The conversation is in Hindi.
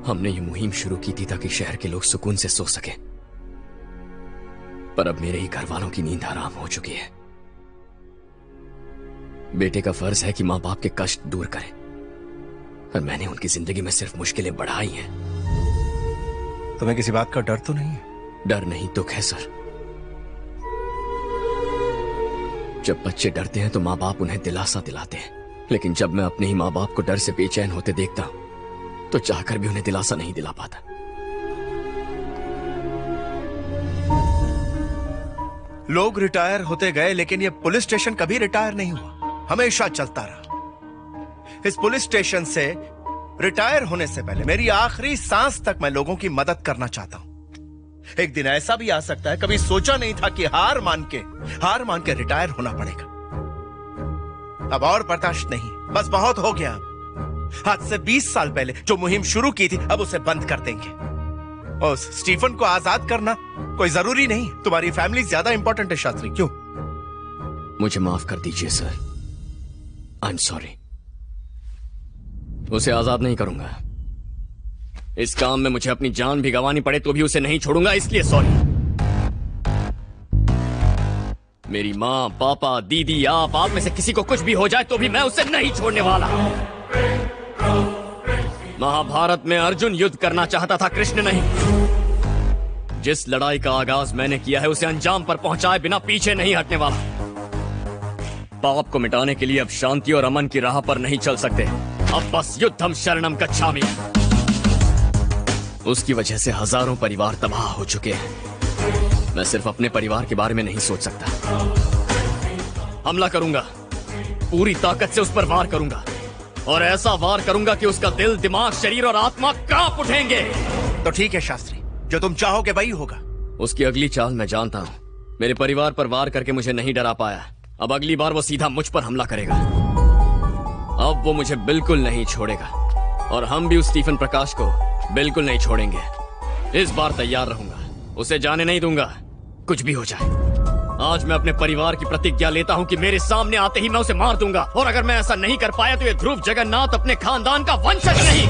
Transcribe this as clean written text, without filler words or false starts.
हमने ये मुहिम शुरू की थी ताकि शहर के लोग सुकून से सो सके, पर अब मेरे ही घर वालों की नींद हराम हो चुकी है। बेटे का फर्ज है कि मां बाप के कष्ट दूर करे, और मैंने उनकी जिंदगी में सिर्फ मुश्किलें बढ़ाई हैं। तुम्हें किसी बात का डर तो नहीं है? डर नहीं, दुख है सर। जब बच्चे डरते हैं तो माँ बाप उन्हें दिलासा दिलाते हैं, लेकिन जब मैं अपने ही माँ बाप को डर से बेचैन होते देखता हूं तो चाहकर भी उन्हें दिलासा नहीं दिला पाता। लोग रिटायर होते गए, लेकिन ये पुलिस स्टेशन कभी रिटायर नहीं हुआ, हमेशा चलता रहा। इस पुलिस स्टेशन से रिटायर होने से पहले मेरी आखिरी सांस तक मैं लोगों की मदद करना चाहता हूं। एक दिन ऐसा भी आ सकता है, कभी सोचा नहीं था कि हार मान के रिटायर होना पड़ेगा। अब और बर्दाश्त नहीं, बस बहुत हो गया। आज से 20 साल पहले जो मुहिम शुरू की थी, अब उसे बंद कर देंगे। और स्टीफन को आजाद करना कोई जरूरी नहीं, तुम्हारी फैमिली ज्यादा इंपॉर्टेंट है शास्त्री। क्यों? मुझे माफ कर दीजिए सर, आई एम सॉरी। उसे आजाद नहीं करूंगा। इस काम में मुझे अपनी जान भी गंवानी पड़े तो भी उसे नहीं छोड़ूंगा, इसलिए सॉरी। मेरी माँ, पापा, दीदी, आप में से किसी को कुछ भी हो जाए तो भी मैं उसे नहीं छोड़ने वाला। महाभारत में अर्जुन युद्ध करना चाहता था, कृष्ण नहीं। जिस लड़ाई का आगाज मैंने किया है उसे अंजाम पर पहुंचाए बिना पीछे नहीं हटने वाला। पाप को मिटाने के लिए अब शांति और अमन की राह पर नहीं चल सकते। अब बस युद्धम शरणम गच्छामि। उसकी वजह से हजारों परिवार तबाह हो चुके हैं। मैं सिर्फ अपने परिवार के बारे में नहीं सोच सकता। हमला करूंगा, पूरी ताकत से उस पर वार करूंगा, और ऐसा वार करूंगा कि उसका दिल, दिमाग, शरीर और आत्मा कांप उठेंगे। तो ठीक है शास्त्री, जो तुम चाहोगे वही होगा। उसकी अगली चाल मैं जानता हूं। मेरे परिवार पर वार करके मुझे नहीं डरा पाया, अब अगली बार वो सीधा मुझ पर हमला करेगा। अब वो मुझे बिल्कुल नहीं छोड़ेगा, और हम भी उस स्टीफन प्रकाश को बिल्कुल नहीं छोड़ेंगे। इस बार तैयार रहूंगा, उसे जाने नहीं दूंगा, कुछ भी हो जाए। आज मैं अपने परिवार की प्रतिज्ञा लेता हूं कि मेरे सामने आते ही मैं उसे मार दूंगा, और अगर मैं ऐसा नहीं कर पाया तो ये ध्रुव जगन्नाथ अपने खानदान का वंशज नहीं।